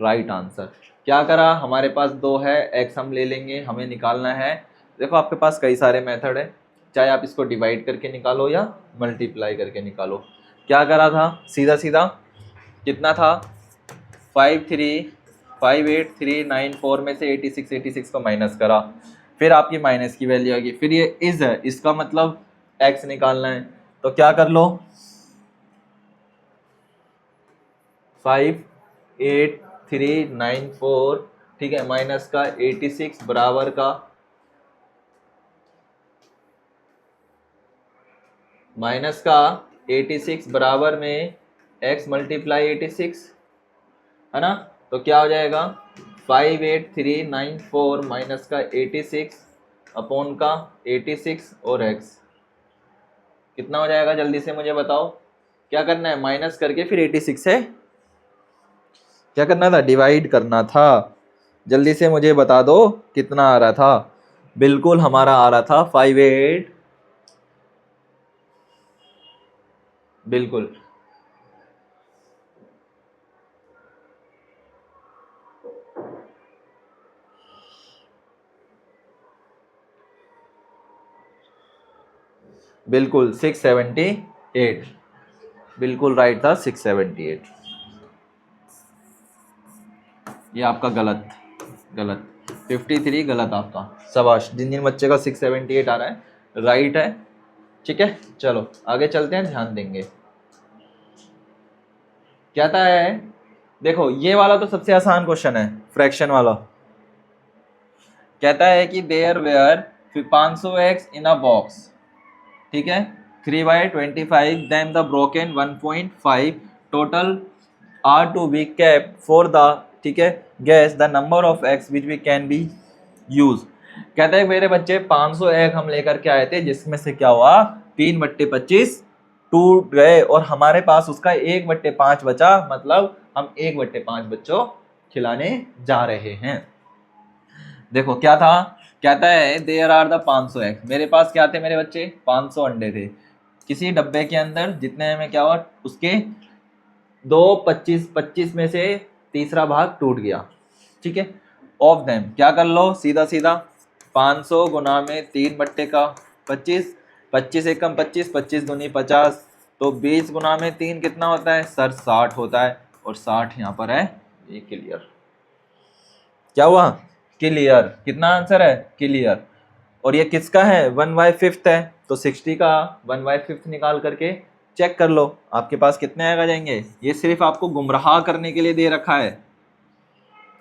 राइट आंसर। क्या करा? हमारे पास 2 है, x हम ले लेंगे, हमें निकालना है। देखो आपके पास कई सारे मेथड है, चाहे आप इसको डिवाइड करके निकालो या मल्टीप्लाई करके निकालो। क्या करा था? सीधा सीधा कितना था? 58394 में से 86 को माइनस करा, फिर आपकी माइनस की वैल्यू आ गई, फिर ये इज है, इसका मतलब x निकालना है। तो क्या कर लो? 58394, ठीक है, माइनस का 86 बराबर का माइनस का 86 बराबर में x मल्टीप्लाई 86 है ना। तो क्या हो जाएगा? 58394 माइनस का 86 अपॉन का 86 और x कितना हो जाएगा? जल्दी से मुझे बताओ। क्या करना है? माइनस करके फिर 86 से क्या करना था? डिवाइड करना था। जल्दी से मुझे बता दो कितना आ रहा था। बिल्कुल हमारा आ रहा था 58, बिल्कुल बिल्कुल 678, बिल्कुल राइट था 678। ये आपका गलत, गलत 53 गलत आपका। शाबाश, जिन जिन बच्चे का 678 आ रहा है राइट है। ठीक है, चलो आगे चलते हैं, ध्यान देंगे। कहता है, देखो ये वाला तो सबसे आसान क्वेश्चन है, फ्रैक्शन वाला। कहता है कि there were 500x in a box, ठीक है, 3/25, then the broken 1.5 total are to be kept for the, ठीक है, guess the number of eggs which we can be use. कहते हैं मेरे बच्चे 500 एग हम लेकर के आए थे, जिसमें से क्या हुआ 3/25 टूट गए और हमारे पास उसका 1/5 बचा, मतलब हम 1/5 बच्चों खिलाने जा रहे हैं। देखो क्या था, कहता है देयर आर द 500 एग, मेरे पास क्या थे मेरे बच्चे 500 अंडे थे। किसी डब्बे के अंदर जितने में क्या हुआ, उसके 25 में से तीसरा भाग टूट गया, ठीक है। ऑफ देम क्या कर लो, सीधा सीधा 500 गुना में 3/25, 25 एकम 25, 25 दूनी 50, तो 20 गुना में 3 कितना होता है सर 60 होता है, और 60 यहाँ पर है, ये क्लियर। क्या हुआ, क्लियर। कितना आंसर है, क्लियर। और ये किसका है 1/5 है, तो 60 का 1/5 निकाल करके चेक कर लो आपके पास कितने आएगा जाएंगे। ये सिर्फ आपको गुमराह करने के लिए दे रखा है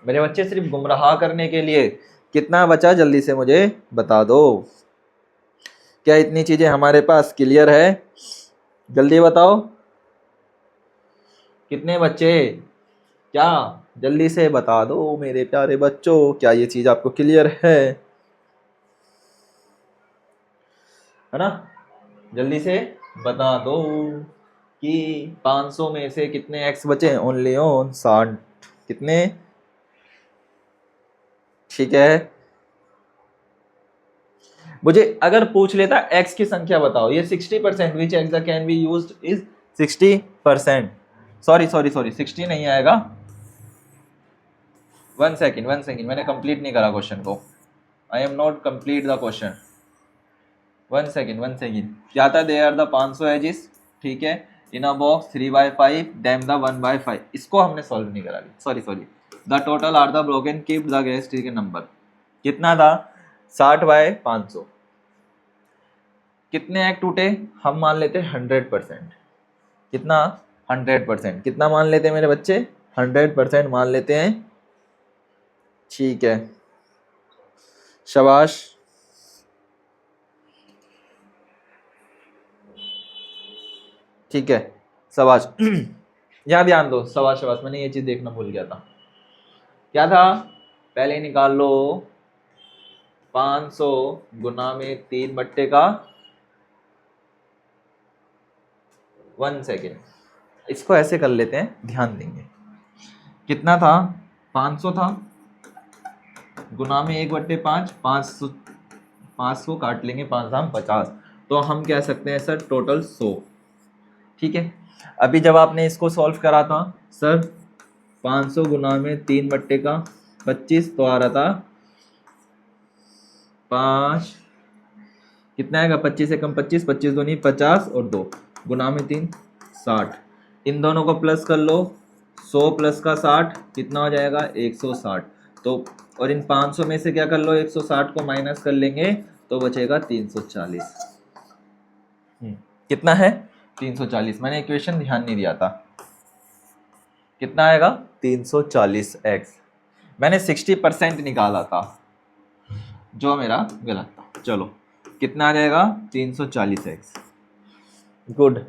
मेरे बच्चे, सिर्फ गुमराह करने के लिए। कितना बचा जल्दी से मुझे बता दो। क्या इतनी चीजें हमारे पास क्लियर है, जल्दी बताओ कितने बच्चे, क्या जल्दी से बता दो मेरे प्यारे बच्चों, क्या ये चीज आपको क्लियर है ना। जल्दी से बता दो कि 500 में से कितने एक्स बचे, ओनली ऑन 60, कितने, ठीक है। मुझे अगर पूछ लेता एक्स की संख्या बताओ, ये 60%, which x can be used is 60%, sorry sorry sorry 60 नहीं आएगा, 1 सेकेंड 1 सेकेंड, मैंने कंप्लीट नहीं करा क्वेश्चन को, I am not complete the question, 1 second 1 second. क्या था, दे आर द 500 एजिस, ठीक है, in a box 3/5, then the 1/5, इसको हमने सॉल्व नहीं करा, sorry sorry. The total are the broken keep the guest, ठीक है, नंबर कितना था 60/500। कितने एग टूटे, हम मान लेते 100%, कितना 100%, कितना मान लेते हैं मेरे बच्चे 100% मान लेते हैं, ठीक है, शाबाश। ठीक है, शाबाश यहाँ ध्यान दो, शाबाश शाबाश, मैंने ये चीज देखना भूल गया था। क्या था, पहले निकाल लो 500 गुना में 3 का 1 सेकेंड, इसको ऐसे कर लेते हैं, ध्यान देंगे। कितना था 500 था, गुना में 1/5, 500 काट लेंगे, 5×50, तो हम कह सकते हैं सर टोटल 100, ठीक है। अभी जब आपने इसको सॉल्व करा था सर 500 गुना में 3/25, तो आ रहा था 5, कितना आएगा 25 एकम 25, 25 दूनी 50 और 2 गुना में 3 60, इन दोनों को प्लस कर लो, 100 प्लस का 60 कितना हो जाएगा 160, तो और इन 500 में से क्या कर लो 160 को माइनस कर लेंगे, तो बचेगा 340। कितना है 340, मैंने इक्वेशन ध्यान नहीं दिया था, कितना आएगा 340x, मैंने 60% निकाला था जो मेरा गलत था। चलो कितना आ जाएगा 340x, गुड,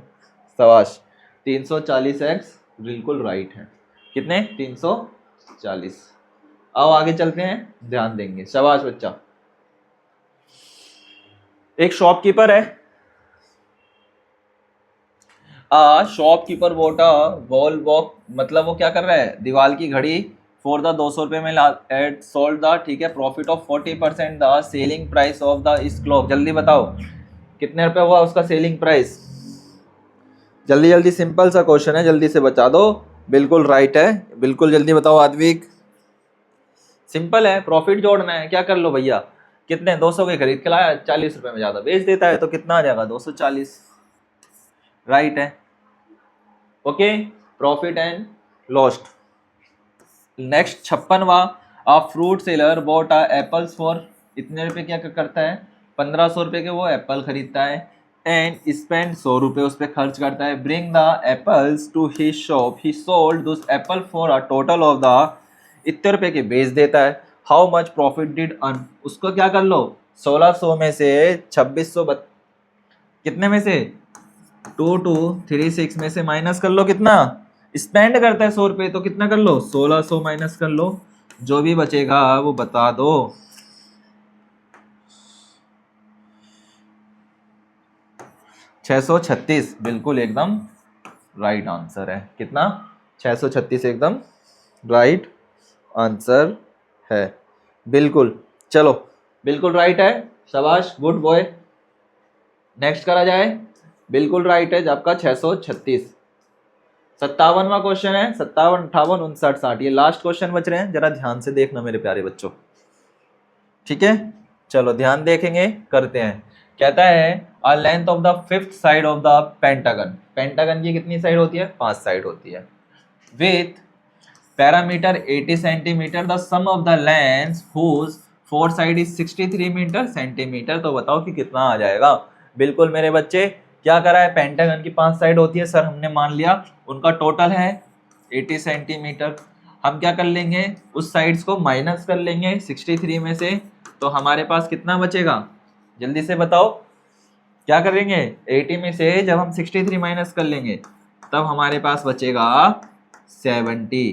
शाबाश, 340x बिल्कुल राइट है। कितने 340। आओ आगे चलते हैं, ध्यान देंगे, शाबाश बच्चा। एक शॉपकीपर है, shopkeeper vote a wall walk, मतलब वो क्या कर रहा है, दीवार की घड़ी फॉर द 200 रुपये में एड सोल्ड द, ठीक है, profit of 40% the selling price of the इस क्लॉक। जल्दी बताओ कितने रुपए हुआ उसका सेलिंग प्राइस। जल्दी जल्दी, सिंपल सा क्वेश्चन है, जल्दी से बता दो। बिल्कुल राइट है, बिल्कुल जल्दी बताओ आद्विक। सिंपल है, प्रॉफिट जोड़ना है, क्या कर लो भैया। कितने 200 के खरीद के लाया, 40 रुपए में ज्यादा बेच देता है, तो कितना आ जाएगा 240। राइट है, okay, profit and lost. Next 56वां, a fruit seller bought a apples for, इतने रुपए क्या करता है, 1500 रुपए के वो एप्पल खरीदता है, एंड स्पेंड 100 रुपए उस पर खर्च करता है। Bring the apples to his shop, he sold this apple for a total of the, इतने रुपए के बेच देता है। How much profit did earn, उसको क्या कर लो, 1600 में से 2600 कितने में से 2236 में से माइनस कर लो, कितना स्पेंड करता है 100 रुपए, तो कितना कर लो 1600 माइनस कर लो, जो भी बचेगा वो बता दो। 636, बिल्कुल एकदम राइट आंसर है। कितना 636 एकदम राइट आंसर है, बिल्कुल। चलो बिल्कुल राइट है, शाबाश, गुड बॉय। नेक्स्ट करा जाए, बिल्कुल राइट है आपका 636। 57वां क्वेश्चन है, 57, 58, 59, 60, ये लास्ट क्वेश्चन बच रहे हैं, जरा ध्यान से देखना मेरे प्यारे बच्चों, ठीक है। चलो ध्यान देखेंगे, करते हैं। कहता है a length of the fifth side of the pentagon, pentagon की कितनी साइड होती है, 5 साइड होती है, with parameter 80 centimetre, the sum of the length whose four side is 63 metre centimetre, तो बताओ कि कितना आ जाएगा। बिल्कुल मेरे बच्चे, क्या करा है, पेंटागन की 5 साइड होती है सर, हमने मान लिया उनका टोटल है 80 सेंटीमीटर। हम क्या कर लेंगे, उस साइड्स को माइनस कर लेंगे 63 में से, तो हमारे पास कितना बचेगा, जल्दी से बताओ। क्या करेंगे, 80 में से जब हम 63 माइनस कर लेंगे तब हमारे पास बचेगा 70,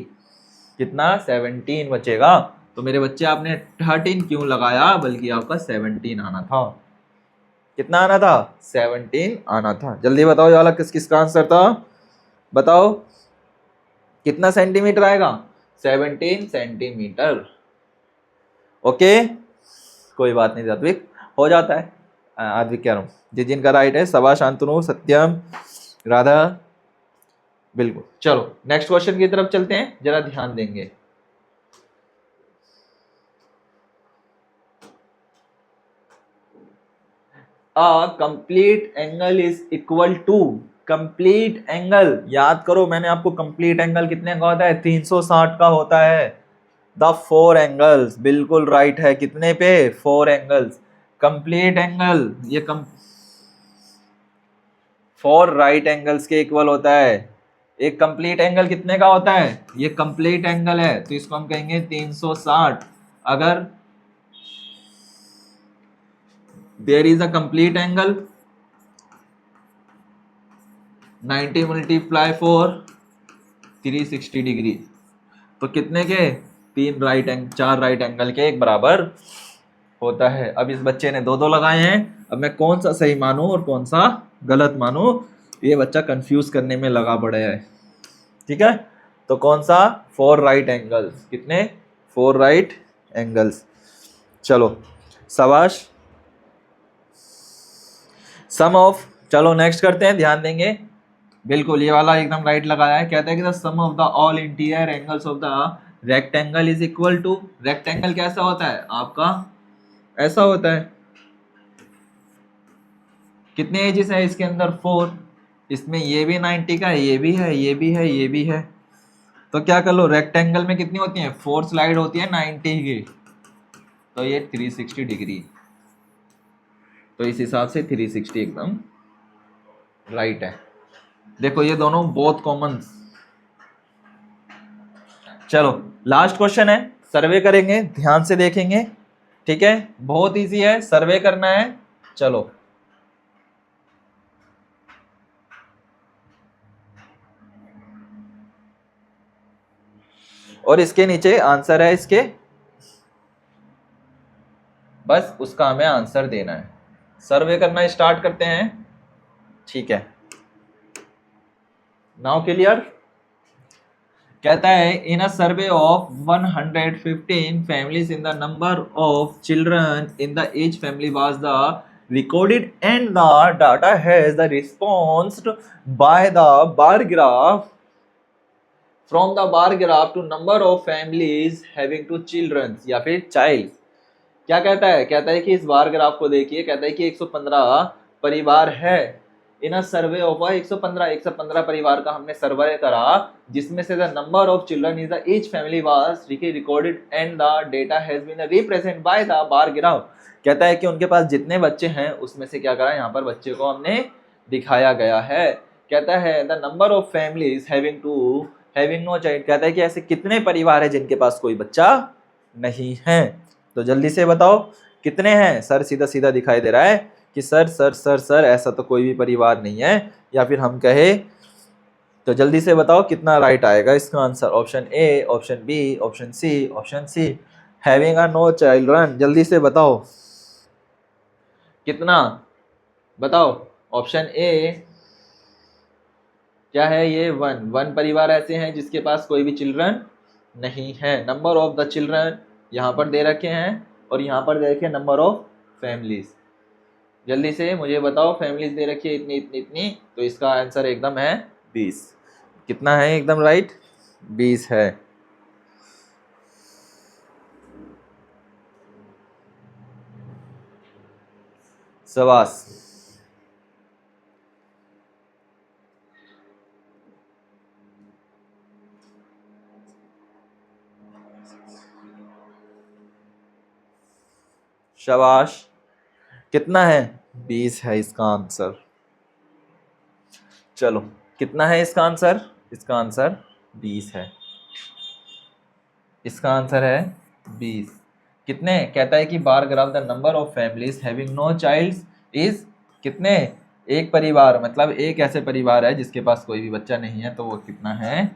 कितना 17 बचेगा। तो मेरे बच्चे आपने 13 क्यों लगाया, बल्कि आपका 17 आना था। कितना आना था, 17 आना था। जल्दी बताओ ये वाला किस किसका आंसर था, बताओ कितना सेंटीमीटर आएगा, 17 सेंटीमीटर। ओके, कोई बात नहीं आद्विक, हो जाता है। आद्विक कह रहा हूँ, जिनका राइट है, सबा, शांतनु, सत्यम, राधा, बिल्कुल। चलो नेक्स्ट क्वेश्चन की तरफ चलते हैं, जरा ध्यान देंगे। A complete angle is equal to, complete angle याद करो, मैंने आपको कंप्लीट एंगल कितने का होता है, 360 का होता है। द 4 एंगल्स, बिल्कुल राइट है, कितने पे, 4 एंगल्स। कंप्लीट एंगल ये 4 राइट एंगल्स के इक्वल होता है। एक कंप्लीट एंगल कितने का होता है, ये कंप्लीट एंगल है, तो इसको हम कहेंगे 360। अगर there is a complete angle 90 multiply 4 360 degree, तो कितने के, 4 राइट एंगल के एक बराबर होता है। अब इस बच्चे ने 2 लगाए हैं, अब मैं कौन सा सही मानूं और कौन सा गलत मानूं, ये बच्चा कंफ्यूज करने में लगा पड़े है, ठीक है। तो कौन सा, 4 राइट एंगल्स, कितने, 4 राइट एंगल्स। चलो शाबाश, सम ऑफ, चलो नेक्स्ट करते हैं, ध्यान देंगे। बिल्कुल ये वाला एकदम राइट लगाया है। कहता है कि the sum of the all interior angles of the rectangle is equal to, rectangle कैसा होता है आपका, ऐसा होता है। कितने एजेस है इसके अंदर, 4, इसमें ये भी 90 का है, ये भी है, ये भी है, ये भी है, तो क्या कर लो, रेक्टेंगल में कितनी होती है, 4 स्लाइड होती है 90 की, तो ये 360 डिग्री, तो इस हिसाब से 360 एकदम राइट है। देखो ये दोनों बहुत कॉमन। चलो लास्ट क्वेश्चन है, सर्वे करेंगे, ध्यान से देखेंगे, ठीक है, बहुत इजी है, सर्वे करना है। चलो और इसके नीचे आंसर है इसके, बस उसका हमें आंसर देना है। सर्वे करना स्टार्ट करते हैं, ठीक है। नाउ क्लियर, कहता है in a survey of 115 families in the number of children in the age family was the recorded and the data has the response by the bar graph from the bar graph to number of families having two children या फिर child। क्या कहता है कि इस बार ग्राफ को देखिए, कहता है कि 115 परिवार है इन अ सर्वे ऑफ 115 परिवार का हमने सर्वे करा, जिसमें से the number of children is the each family was recorded and the data has been represent by the bar graph. कहता है कि उनके पास जितने बच्चे हैं उसमें से क्या करा, यहाँ पर बच्चे को हमने दिखाया गया है। कहता है the number of families having no child, कहता है कि ऐसे कितने परिवार है जिनके पास कोई बच्चा नहीं है। तो जल्दी से बताओ कितने हैं। सर सीधा सीधा दिखाई दे रहा है कि सर सर सर सर ऐसा तो कोई भी परिवार नहीं है, या फिर हम कहे तो जल्दी से बताओ कितना राइट आएगा इसका answer. Option A, option B, option C, option C. Having a no children, जल्दी से बताओ कितना, बताओ। ऑप्शन ए क्या है, ये वन परिवार ऐसे हैं जिसके पास कोई भी चिल्ड्रन नहीं है। नंबर ऑफ द चिल्ड्रन यहाँ पर दे रखे हैं और यहाँ पर दे रखे नंबर ऑफ फैमिलीज। जल्दी से मुझे बताओ, फैमिलीज दे रखी है इतनी इतनी इतनी, तो इसका आंसर एकदम है 20। कितना है एकदम राइट, 20 है। शाबाश। शाबाश। कितना है, 20 है इसका आंसर। चलो कितना है इसका आंसर, इसका आंसर 20 है। इसका आंसर है 20। कितने, कहता है कि bar graph the number of families having no childs is कितने, एक परिवार मतलब एक ऐसे परिवार है जिसके पास कोई भी बच्चा नहीं है, तो वो कितना है,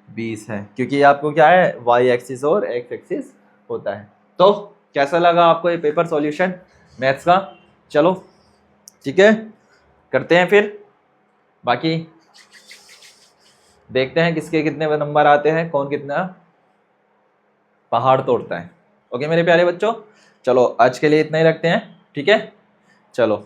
20 है। क्योंकि आपको क्या है, वाई एक्सिस और एक्स एक्सिस होता है। तो कैसा लगा आपको ये पेपर सॉल्यूशन मैथ्स का। चलो ठीक है, करते हैं फिर बाकी, देखते हैं किसके कितने नंबर आते हैं, कौन कितना पहाड़ तोड़ता है। ओके मेरे प्यारे बच्चों, चलो आज के लिए इतना ही रखते हैं, ठीक है। चलो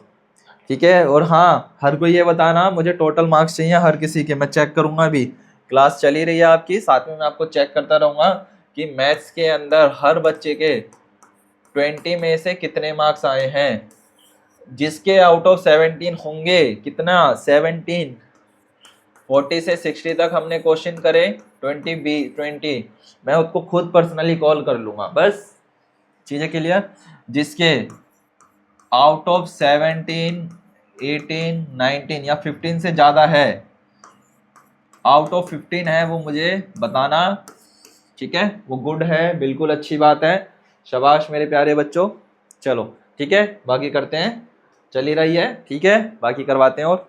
ठीक है, और हाँ हर कोई ये बताना, मुझे टोटल मार्क्स चाहिए हर किसी के, मैं चेक करूंगा। अभी क्लास चली रही है आपकी, साथ में मैं आपको चेक करता रहूँगा कि मैथ्स के अंदर हर बच्चे के 20 में से कितने मार्क्स आए हैं। जिसके आउट ऑफ 17 होंगे, कितना 17, 40 से 60 तक हमने क्वेश्चन करे, 20 मैं उसको खुद पर्सनली कॉल कर लूंगा। बस चीजें क्लियर। जिसके आउट ऑफ 17, 18, 19 या 15 से ज्यादा है, आउट ऑफ 15 है, वो मुझे बताना, ठीक है। वो गुड है, बिल्कुल अच्छी बात है, शाबाश मेरे प्यारे बच्चों। चलो ठीक है, बाकी करते हैं, चली रही है, ठीक है, बाकी करवाते हैं और